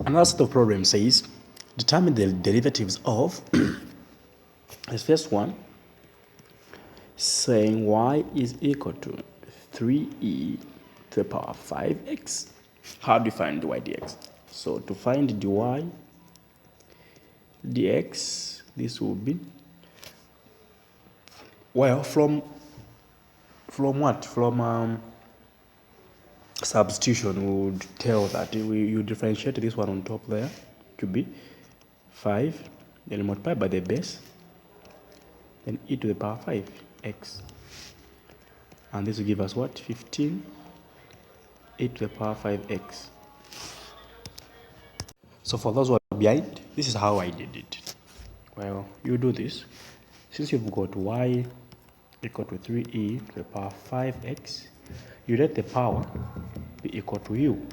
Another set of problems says determine the derivatives of the first one saying y is equal to 3e to the power 5x. How do you find dy dx? So to find dy dx, this will be, well, from what? From substitution, we would tell that you differentiate this one on top there to be 5, then multiply by the base, then e to the power 5x. And this will give us what? 15 e to the power 5x. So for those who are behind, this is how I did it. Well, you do this. Since you've got y equal to 3e to the power 5x, you let the power be equal to u.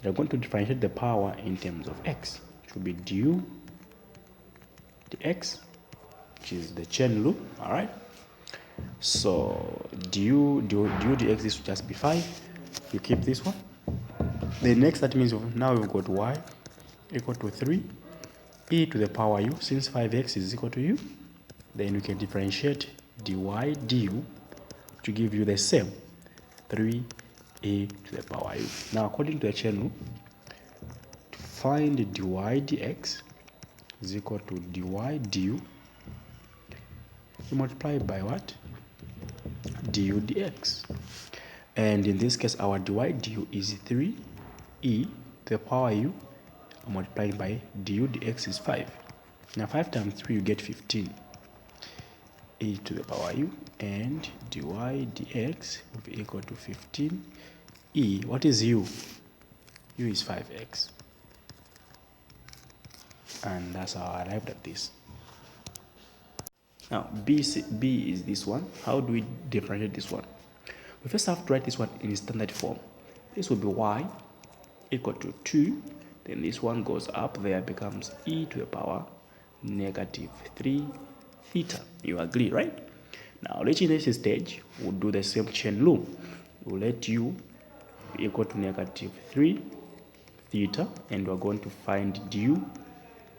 You're going to differentiate the power in terms of x. It should be du dx, which is the chain rule, all right? So du dx, this will just be 5. You keep this one. The next, that means now we've got y equal to 3 e to the power u. Since 5x is equal to u, then you can differentiate dy du to give you the same 3 e to the power u. Now, according to the chain rule, to find dy dx is equal to dy du, you multiply by what? Du dx. And in this case, our dy du is 3 e to the power u multiplied by du dx is 5. Now 5 times 3, you get 15 e to the power u, and dy dx will be equal to 15 e. What is u? U is 5x. And that's how I arrived at this. Now b is this one. How do we differentiate this one? We first have to write this one in standard form. This will be y equal to 2. Then this one goes up there, becomes e to the power negative 3 theta. You agree, right? Now, reaching this stage, we'll do the same chain rule. We'll let u be equal to negative 3 theta, and we're going to find du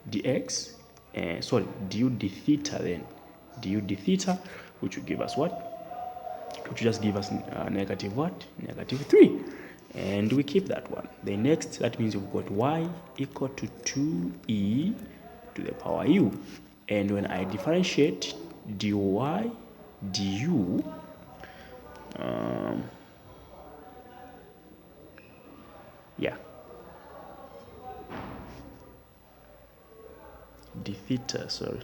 dx, du d theta, then du d theta, which will give us what? Which will just give us negative what? Negative 3. And we keep that one. The next, that means we've got y equal to 2e to the power u. And when I differentiate dy du, d theta, sorry.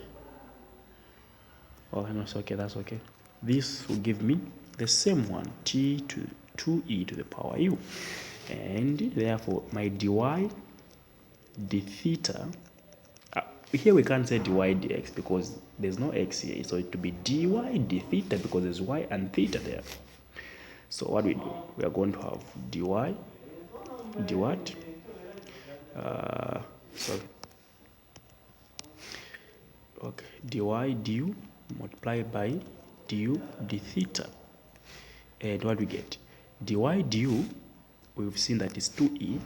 Oh, no, it's okay, that's okay. This will give me the same one, t to 2e to the power u. And therefore, my dy d theta, here we can't say dy dx because there's no x here. So it will be dy d theta because there's y and theta there. So what we do? We are going to have dy d what? Okay, dy du multiplied by du d theta. And what we get? Dy du, we've seen that is 2e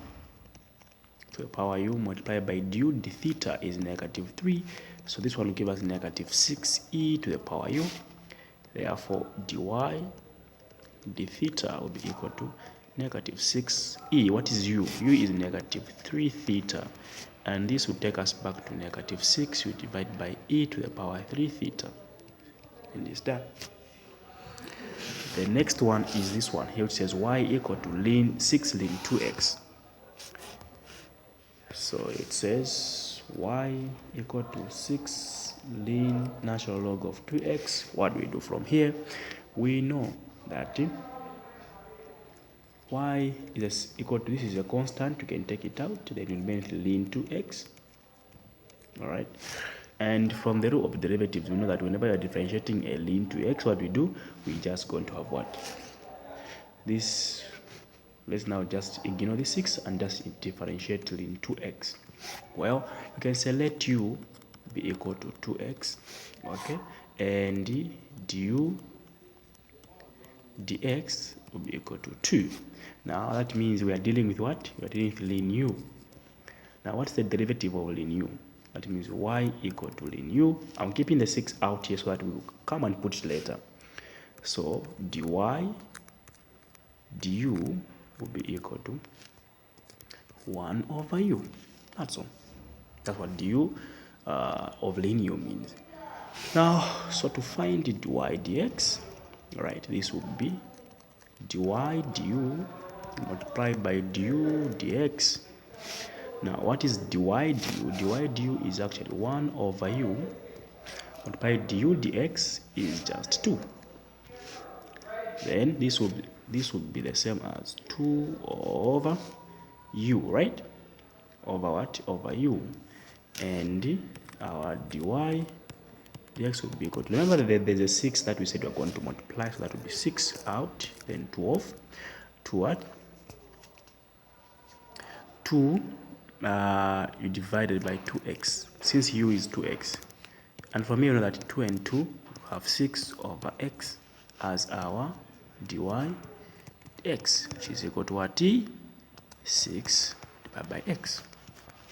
to the power u multiplied by du d theta is negative 3. So this one will give us negative 6e to the power u. Therefore, dy d theta will be equal to negative 6e. What is u? U is negative 3 theta. And this will take us back to negative 6. You divide by e to the power 3 theta. And it's done. The next one is this one here, which says y equal to 6 ln 2x. So it says y equal to 6 ln natural log of 2x. What do we do from here? We know that y is equal to, this is a constant, you can take it out, then it will remain ln 2x. All right. And from the rule of derivatives, we know that whenever you're differentiating a ln 2x, what we do, we just going to have what? This, let's now just ignore the 6 and just differentiate ln 2x. Well, you can say let u be equal to 2x, okay? And du dx will be equal to 2. Now that means we are dealing with what? We are dealing with ln u. Now what's the derivative of ln u? That means y equal to ln u. I'm keeping the 6 out here so that we will come and put it later. So dy du will be equal to 1 over u. That's all. That's what du of ln u means. Now, so to find dy dx, right, this would be dy du multiplied by du dx. Now, what is dy du? Dy du is actually 1 over u multiplied du dx is just 2. Then this would be the same as 2 over u, right? Over what? Over u. And our dy dx would be equal to, remember that there's a 6 that we said we're going to multiply, so that would be 6 out, then 12 to what? 2 you divided by 2x, since u is 2x. And for me, you know that 2 and 2 have 6 over x as our dy dx, which is equal to what? 6 divided by x.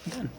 Done.